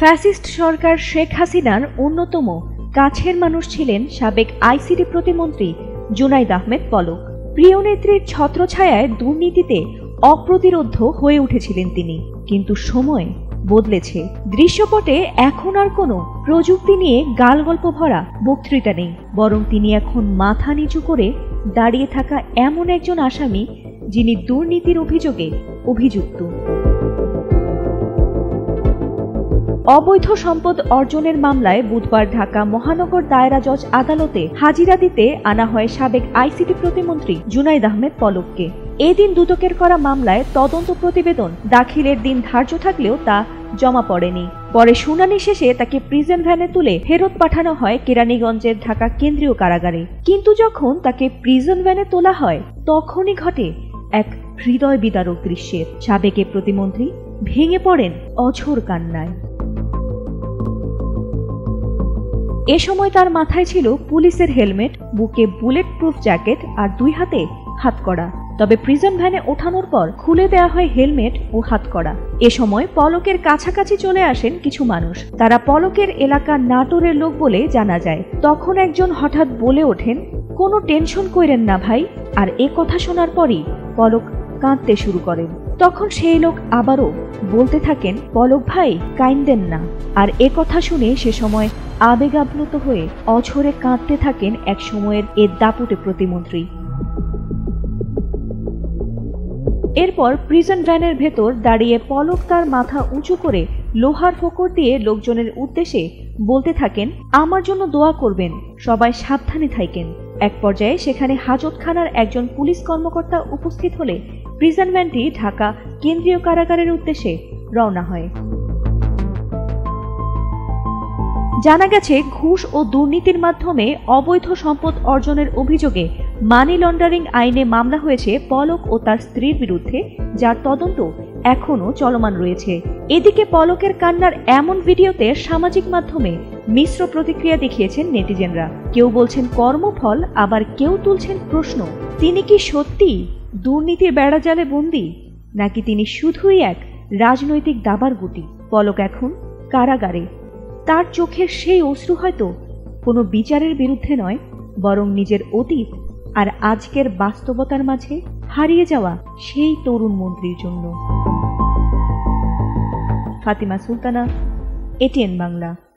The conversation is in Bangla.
ফ্যাসিস্ট সরকার শেখ হাসিনার অন্যতম কাছের মানুষ ছিলেন সাবেক আইসিটি প্রতিমন্ত্রী জুনাইদ আহমেদ পলক। প্রিয় নেত্রীর ছত্রছায়ায় দুর্নীতিতে অপ্রতিরোধ্য হয়ে উঠেছিলেন তিনি। কিন্তু সময় বদলেছে। দৃশ্যপটে এখন আর কোনো প্রযুক্তি নিয়ে গালগল্প ভরা বক্তৃতা নেই, বরং তিনি এখন মাথা নিচু করে দাঁড়িয়ে থাকা এমন একজন আসামি যিনি দুর্নীতির অভিযোগে অভিযুক্ত। অবৈধ সম্পদ অর্জনের মামলায় বুধবার ঢাকা মহানগর দায়রা জজ আদালতে হাজিরা দিতে আনা হয় সাবেক আইসিটি প্রতিমন্ত্রী জুনাইদ আহমেদ পলককে। এদিন দুদকের করা মামলায় তদন্ত প্রতিবেদন দাখিলের দিন ধার্য থাকলেও তা জমা পড়েনি। পরে শুনানি শেষে তাকে প্রিজন ভ্যানে তুলে ফেরত পাঠানো হয় কেরানীগঞ্জের ঢাকা কেন্দ্রীয় কারাগারে। কিন্তু যখন তাকে প্রিজন ভ্যানে তোলা হয় তখনই ঘটে এক হৃদয় বিদারক দৃশ্যের। সাবেক প্রতিমন্ত্রী ভেঙে পড়েন অঝোর কান্নায়। এ সময় তার মাথায় ছিল পুলিশের হেলমেট, বুকে বুলেট প্রুফ জ্যাকেট আর দুই হাতে হাতকড়া। তবে প্রিজন ভ্যানে ওঠানোর পর খুলে দেওয়া হয় হেলমেট ও হাতকড়া। এ সময় পলকের কাছাকাছি চলে আসেন কিছু মানুষ। তারা পলকের এলাকা নাটোরের লোক বলে জানা যায়। তখন একজন হঠাৎ বলে ওঠেন, কোনো টেনশন কইরেন না ভাই। আর এ কথা শোনার পরই পলক কাঁদতে শুরু করেন। তখন সেই লোক আবারও বলতে থাকেন, পলক ভাই কাইন্দেন না। আর এ কথা শুনে সে সময় আবেগাপ্লুত হয়ে অঝরে কাঁদতে থাকেন এক সময়ের এ দাপুটে প্রতিমন্ত্রী। এরপর প্রিজন ভ্যানের ভেতর দাঁড়িয়ে পলক তার মাথা উঁচু করে লোহার ফোকর দিয়ে লোকজনের উদ্দেশ্যে বলতে থাকেন, আমার জন্য দোয়া করবেন, সবাই সাবধানে থাকেন। এক পর্যায়ে সেখানে হাজতখানার একজন পুলিশ কর্মকর্তা উপস্থিত হলে প্রিজন ভ্যানটি ঢাকা কেন্দ্রীয় কারাগারের উদ্দেশ্যে রওনা হয়। জানা গেছে, ঘুষ ও দুর্নীতির মাধ্যমে অবৈধ সম্পদ অর্জনের অভিযোগে মানি লন্ডারিং আইনে মামলা হয়েছে পলক ও তার স্ত্রীর বিরুদ্ধে, যার তদন্ত এখনও চলমান রয়েছে। এদিকে পলকের কান্নার এমন ভিডিওতে সামাজিক মাধ্যমে মিশ্র প্রতিক্রিয়া দেখিয়েছেন নেটিজেনরা। কেউ বলছেন কর্মফল, আবার কেউ তুলছেন প্রশ্ন, তিনি কি সত্যি দুর্নীতির বেড়াজালে বন্দী, নাকি তিনি শুধুই এক রাজনৈতিক দাবার গুটি। পলক এখন কারাগারে। তার চোখের সেই অশ্রু হয়তো কোনো বিচারের বিরুদ্ধে নয়, বরং নিজের অতীত আর আজকের বাস্তবতার মাঝে হারিয়ে যাওয়া সেই তরুণ মন্ত্রীর জন্য। ফাতিমা সুলতানা, এটিএন বাংলা।